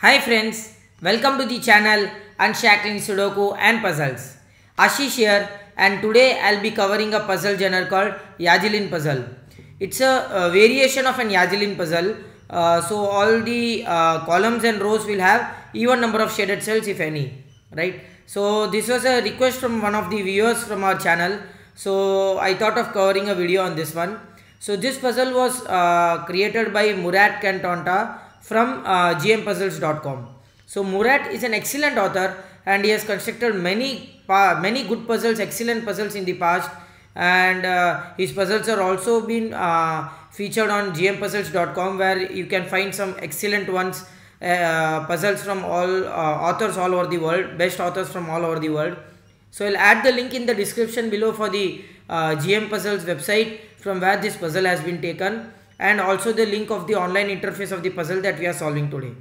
Hi friends, welcome to the channel Unshackling Sudoku and Puzzles. Ashish here, and today I'll be covering a puzzle genre called Yajalin puzzle. It's a variation of an Yajalin puzzle. So all the columns and rows will have even number of shaded cells if any, right? So this was a request from one of the viewers from our channel. So I thought of covering a video on this one. So this puzzle was created by Murat Cantonta from gmpuzzles.com. So Murat is an excellent author and he has constructed many good puzzles, excellent puzzles in the past, and his puzzles are also been featured on gmpuzzles.com, where you can find some excellent ones, puzzles from all authors all over the world, best authors from all over the world. So I'll add the link in the description below for the GM Puzzles website from where this puzzle has been taken, and also the link of the online interface of the puzzle that we are solving today.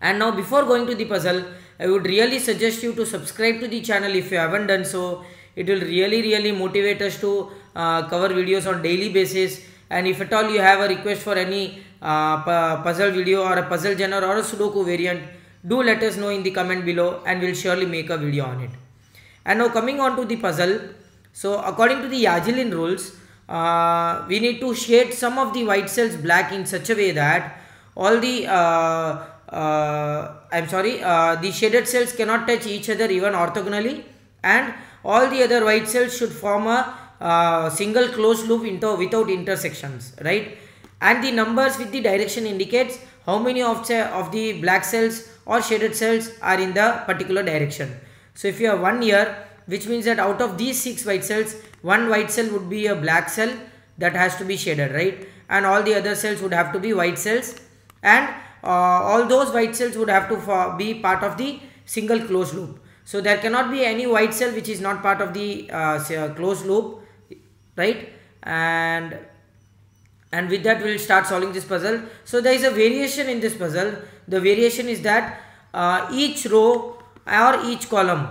And now before going to the puzzle, I would really suggest you to subscribe to the channel if you haven't done so. It will really motivate us to cover videos on daily basis. And if at all you have a request for any puzzle video or a puzzle genre or a Sudoku variant, do let us know in the comment below and we'll surely make a video on it. And now coming on to the puzzle. So according to the Yajalin rules, we need to shade some of the white cells black in such a way that all the the shaded cells cannot touch each other even orthogonally, and all the other white cells should form a single closed loop without intersections, right? And the numbers with the direction indicates how many of the black cells or shaded cells are in the particular direction. So if you have 1 here, which means that out of these 6 white cells, 1 white cell would be a black cell that has to be shaded, right? And all the other cells would have to be white cells, and all those white cells would have to be part of the single closed loop. So there cannot be any white cell which is not part of the closed loop, right? And with that we will start solving this puzzle. So there is a variation in this puzzle. The variation is that each row or each column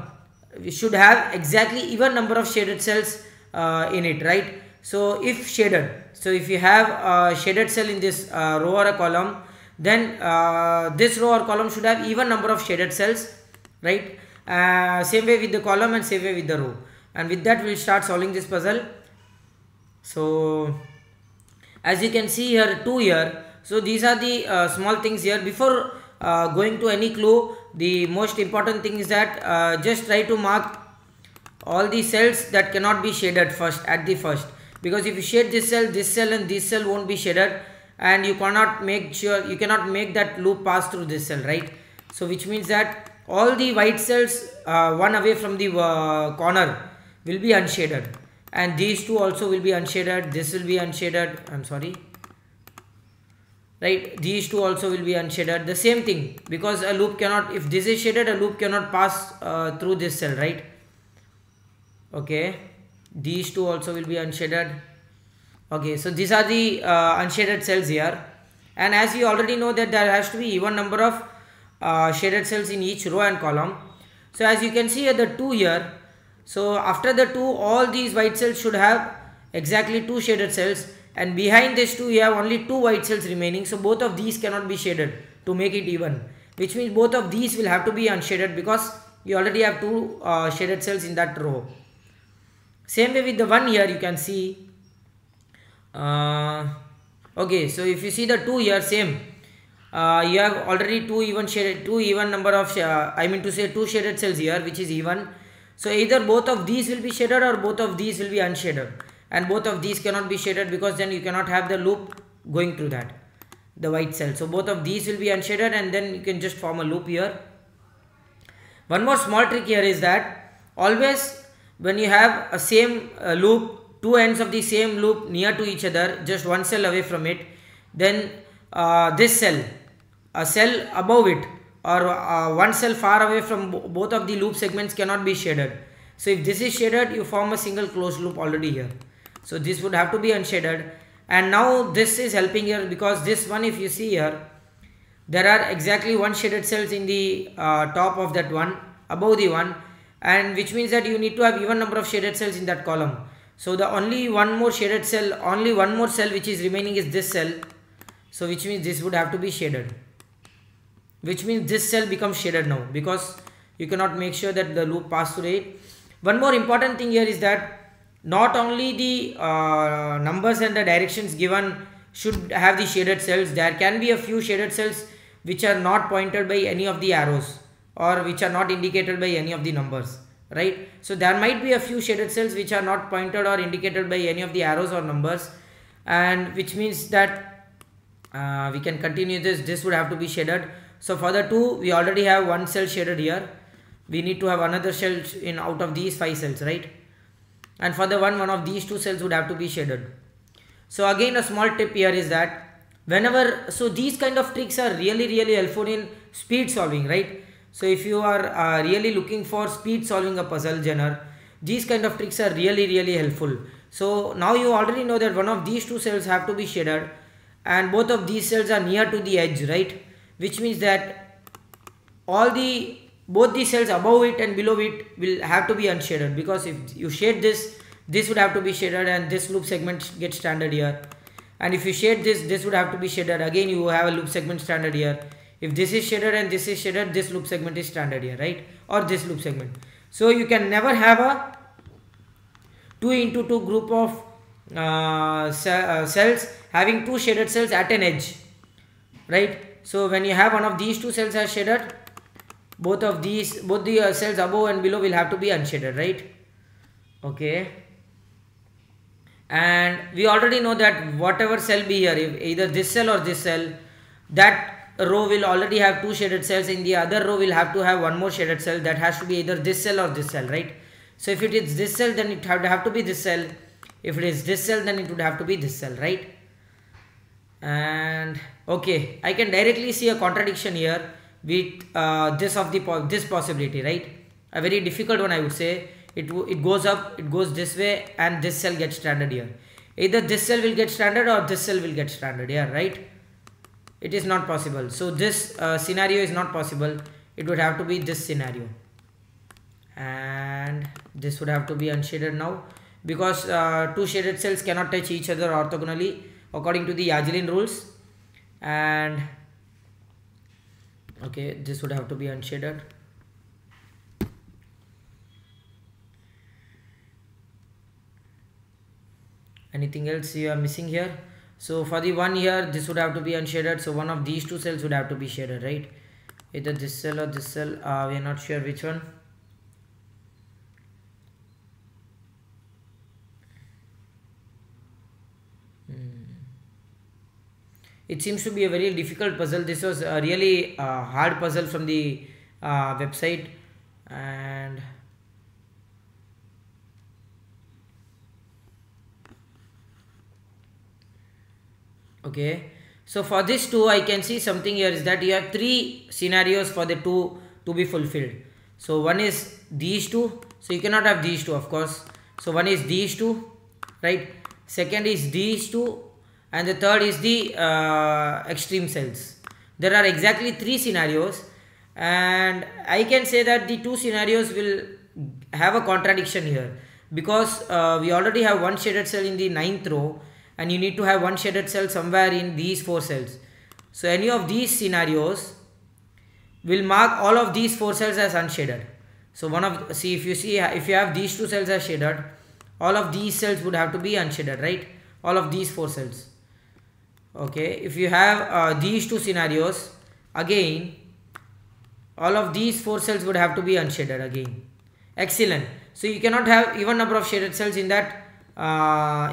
should have exactly even number of shaded cells in it, right? So if shaded, so if you have a shaded cell in this row or a column, then this row or column should have even number of shaded cells, right? Same way with the column and same way with the row. And with that we will start solving this puzzle. So as you can see here, 2 here. So these are the small things here. Before going to any clue, the most important thing is that just try to mark all the cells that cannot be shaded at the first, because if you shade this cell and this cell won't be shaded, and you cannot make that loop pass through this cell, right? So which means that all the white cells one away from the corner will be unshaded, and these two also will be unshaded. This will be unshaded, right? These two also will be unshaded. The same thing, because a loop cannot, if this is shaded, a loop cannot pass through this cell, right? Okay, these two also will be unshaded. Okay, so these are the unshaded cells here, and as we already know that there has to be even number of shaded cells in each row and column. So as you can see here, the 2 here, so after the 2, all these white cells should have exactly 2 shaded cells, and behind this 2 you have only 2 white cells remaining. So both of these cannot be shaded to make it even, which means both of these will have to be unshaded because you already have 2 shaded cells in that row. Same way with the 1 here, you can see. Okay, so if you see the 2 here, same. You have already 2 even number of 2 shaded cells here, which is even. So either both of these will be shaded or both of these will be unshaded, and both of these cannot be shaded because then you cannot have the loop going through that, the white cell. So both of these will be unshaded, and then you can just form a loop here. One more small trick here is that always when you have a same loop, 2 ends of the same loop near to each other, just 1 cell away from it, then this cell, a cell above it, or 1 cell far away from both of the loop segments cannot be shaded. So if this is shaded, you form a single closed loop already here. So this would have to be unshaded, and now this is helping here, because this one, if you see here, there are exactly 1 shaded cells in the top of that one, above the one, and which means that you need to have even number of shaded cells in that column. So the only one more shaded cell, only one more cell which is remaining is this cell. So which means this would have to be shaded. which means this cell becomes shaded now because you cannot make sure that the loop pass through it. One more important thing here is that not only the numbers and the directions given should have the shaded cells, there can be a few shaded cells which are not pointed by any of the arrows or which are not indicated by any of the numbers, right? So there might be a few shaded cells which are not pointed or indicated by any of the arrows or numbers, and which means that we can continue this would have to be shaded. So for the 2 we already have one cell shaded here, we need to have another cell in out of these 5 cells, right? And for the one of these 2 cells would have to be shaded. So again, a small tip here is that whenever, so these kind of tricks are really helpful in speed solving, right? So if you are really looking for speed solving a puzzle genre, these kind of tricks are really helpful. So now you already know that one of these 2 cells have to be shaded and both of these cells are near to the edge, right? Which means that both the cells above it and below it will have to be unshaded, because if you shade this would have to be shaded and this loop segment gets stranded here, and if you shade this would have to be shaded, again you have a loop segment stranded here. If this is shaded and this is shaded, this loop segment is stranded here, right? Or this loop segment. So you can never have a 2 into 2 group of cells having 2 shaded cells at an edge, right? So when you have one of these 2 cells as shaded, both the cells above and below will have to be unshaded, right? Okay. And we already know that whatever cell be here, if either this cell or this cell, that row will already have 2 shaded cells. In the other row will have to have one more shaded cell, that has to be either this cell or this cell, right? So if it is this cell, then it would have to be this cell. If it is this cell, then it would have to be this cell, right? And okay, I can directly see a contradiction here with this possibility, right? A very difficult one, I would say. It goes up, it goes this way, and this cell gets stranded here. Either this cell will get stranded or this cell will get stranded here, right? It is not possible. So this scenario is not possible. It would have to be this scenario, and this would have to be unshaded now, because 2 shaded cells cannot touch each other orthogonally according to the Yajalin rules. And okay, this would have to be unshaded. Anything else you are missing here? So for the one here, this would have to be unshaded, so one of these 2 cells would have to be shaded, right? Either this cell or this cell, we are not sure which one. It seems to be a very difficult puzzle. This was a really hard puzzle from the website. And okay, so for this 2, I can see something here is that you have 3 scenarios for the 2 to be fulfilled. So one is these 2, so you cannot have these 2, of course. So one is these 2, right? Second is these 2, and the third is the extreme cells. There are exactly 3 scenarios, and I can say that the 2 scenarios will have a contradiction here, because we already have one shaded cell in the 9th row, and you need to have one shaded cell somewhere in these 4 cells. So any of these scenarios will mark all of these 4 cells as unshaded. So if you have these 2 cells as shaded, all of these cells would have to be unshaded, right? All of these 4 cells. Okay, if you have these 2 scenarios, again all of these 4 cells would have to be unshaded again. Excellent. So you cannot have even number of shaded cells in that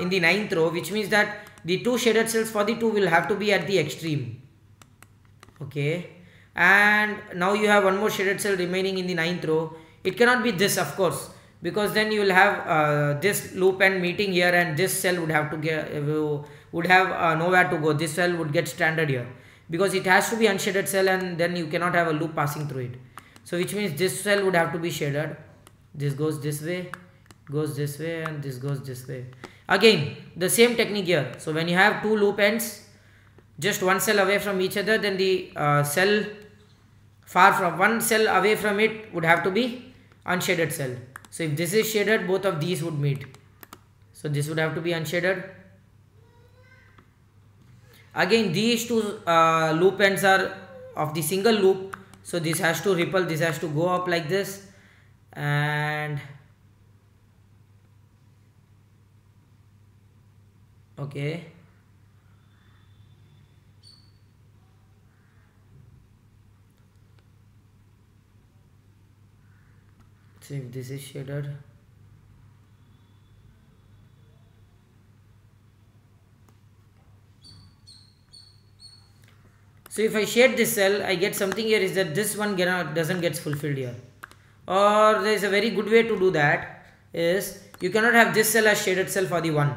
in the 9th row, which means that the 2 shaded cells for the 2 will have to be at the extreme. Okay, and now you have one more shaded cell remaining in the 9th row. It cannot be this, of course, because then you will have this loop end meeting here, and this cell would have to nowhere to go. This cell would get stranded here, because it has to be unshaded cell, and then you cannot have a loop passing through it. So which means this cell would have to be shaded. This goes this way, goes this way, and this goes this way. Again the same technique here. So when you have 2 loop ends just one cell away from each other, then the cell far from one cell away from it would have to be unshaded cell. So if this is shaded, both of these would meet. So this would have to be unshaded. Again these 2 loop ends are of the single loop. So this has to ripple, this has to go up like this, and okay, so if this is shaded, so if I shade this cell, I get something here is that this one doesn't get fulfilled here. Or there is a very good way to do that is you cannot have this cell as shaded cell for the 1.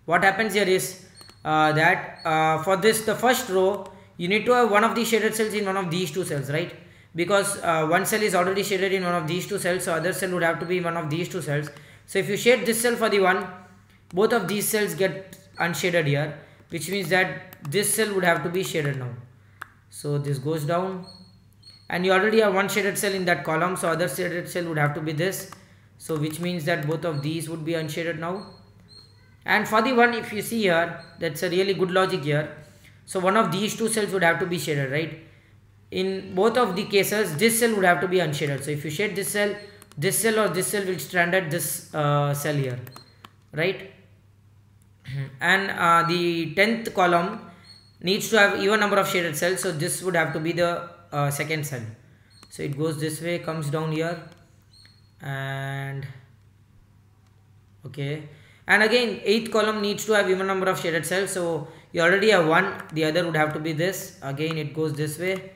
What happens here is that for this, the first row, you need to have one of the shaded cells in one of these two cells, right? Because one cell is already shaded in one of these two cells, so other cell would have to be one of these two cells. So if you shade this cell for the 1, both of these cells get unshaded here, which means that this cell would have to be shaded now. So this goes down, and you already have one shaded cell in that column, so other shaded cell would have to be this, so which means that both of these would be unshaded now. And for the 1, if you see here, that's a really good logic here. So one of these two cells would have to be shaded, right? In both of the cases, this cell would have to be unshaded. So if you shade this cell or this cell will stand at this cell here, right? And the 10th column needs to have even number of shaded cells, so this would have to be the second cell. So it goes this way, comes down here, and okay, and again 8th column needs to have even number of shaded cells, so you already have one, the other would have to be this, again it goes this way.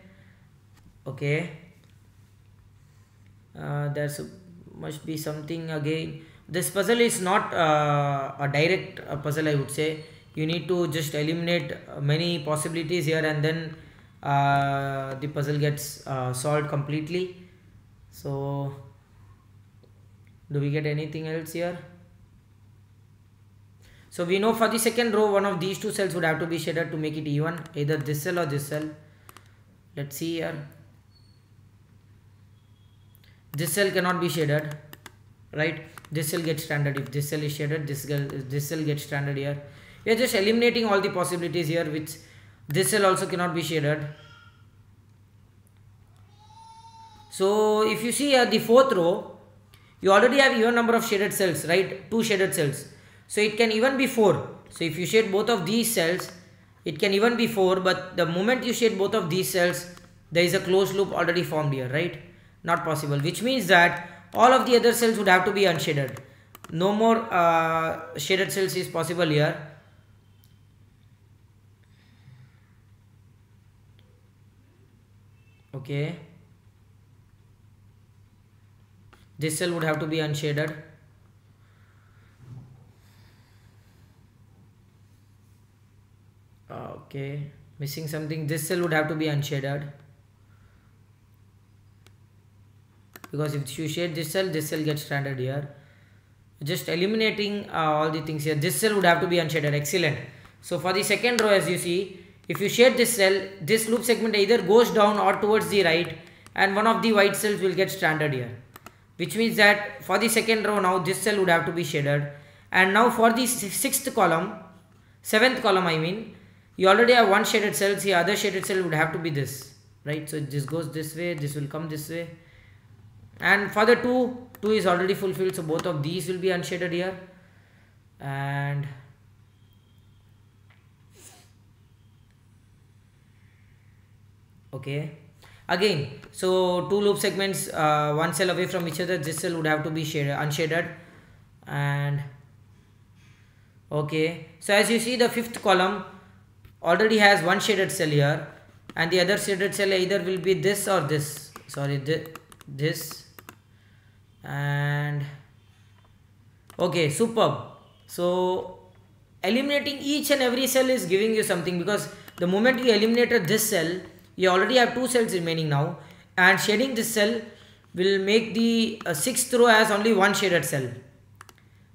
Okay, must be something again. This puzzle is not a direct puzzle, I would say. You need to just eliminate many possibilities here, and then the puzzle gets solved completely. So do we get anything else here? So we know for the second row, one of these two cells would have to be shaded to make it even, either this cell or this cell. Let's see here. This cell cannot be shaded, right? This cell gets stranded. If this cell is shaded, this cell gets stranded here. We are just eliminating all the possibilities here, which this cell also cannot be shaded. So if you see here the 4th row, you already have even number of shaded cells, right? 2 shaded cells. So it can even be 4. So if you shade both of these cells, it can even be 4. But the moment you shade both of these cells, there is a closed loop already formed here, right? Not possible. Which means that all of the other cells would have to be unshaded. No more shaded cells is possible here. Okay. This cell would have to be unshaded. Okay, missing something. This cell would have to be unshaded, because if you shade this cell gets stranded here. Just eliminating all the things here. This cell would have to be unshaded. Excellent. So for the second row, as you see, if you shade this cell, this loop segment either goes down or towards the right, and one of the white cells will get stranded here, which means that for the second row now this cell would have to be shaded. And now for the 7th column I mean, you already have one shaded cell. The other shaded cell would have to be this, right? So this goes this way, this will come this way, and for the 2 is already fulfilled, so both of these will be unshaded here. And okay, again, so 2 loop segments, one cell away from each other, this cell would have to be unshaded. And okay, so as you see, the 5th column already has one shaded cell here, and the other shaded cell either will be this or this, sorry, this. And okay, superb. So eliminating each and every cell is giving you something, because the moment you eliminated this cell, you already have 2 cells remaining now, and shading this cell will make the 6th row as only one shaded cell.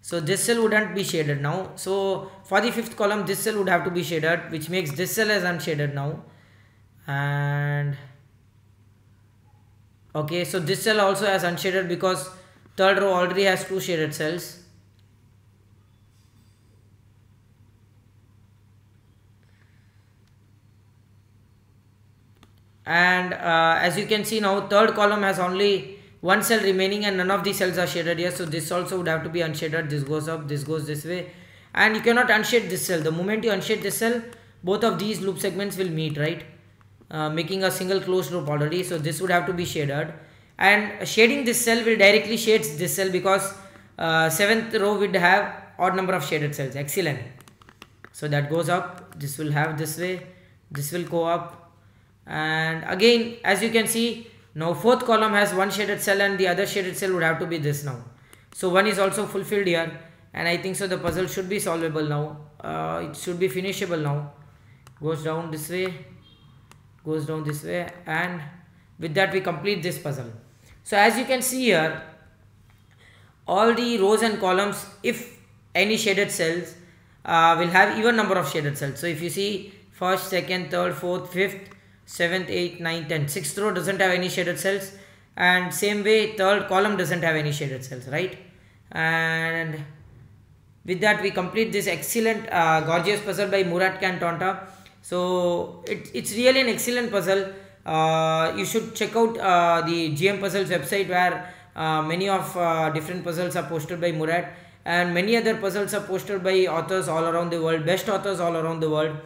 So this cell wouldn't be shaded now. So for the 5th column, this cell would have to be shaded, which makes this cell as unshaded now. And okay, so this cell also has unshaded because 3rd row already has 2 shaded cells. and as you can see now, third column has only one cell remaining and none of the cells are shaded here, so this also would have to be unshaded. This goes up, this goes this way, and you cannot unshade this cell. The moment you unshade this cell, both of these loop segments will meet, right, making a single closed loop already. So this would have to be shaded, and shading this cell will directly shades this cell because 7th row would have odd number of shaded cells. Excellent. So that goes up, this will have this way, this will go up, and again as you can see now, 4th column has one shaded cell and the other shaded cell would have to be this now. So one is also fulfilled here, and I think so the puzzle should be solvable now. It should be finishable now. Goes down this way, goes down this way, and with that we complete this puzzle. So as you can see here, all the rows and columns, if any shaded cells, will have even number of shaded cells. So if you see 1st, 2nd, 3rd, 4th, 5th, 7th, 8th, 9th, 10th, 6th row doesn't have any shaded cells, and same way 3rd column doesn't have any shaded cells, right? And with that we complete this excellent gorgeous puzzle by Muratke and Tonta. So it's really an excellent puzzle. You should check out the GM Puzzles website, where many of different puzzles are posted by Murat, and many other puzzles are posted by authors all around the world, best authors all around the world.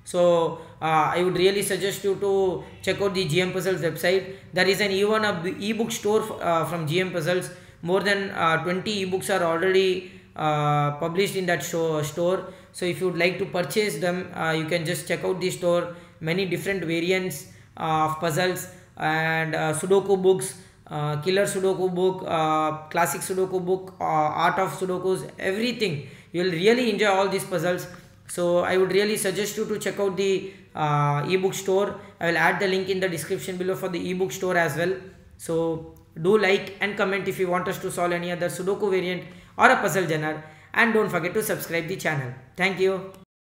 So I would really suggest you to check out the GM Puzzles website. There is even a ebook store from GM Puzzles. More than 20 ebooks are already published in that store. So if you would like to purchase them, you can just check out the store. Many different variants of puzzles and Sudoku books, killer Sudoku book, classic Sudoku book, art of Sudokus, everything. You will really enjoy all these puzzles. So I would really suggest you to check out the ebook store. I will add the link in the description below for the ebook store as well. So do like and comment if you want us to solve any other Sudoku variant or a puzzle genre, and don't forget to subscribe the channel. Thank you.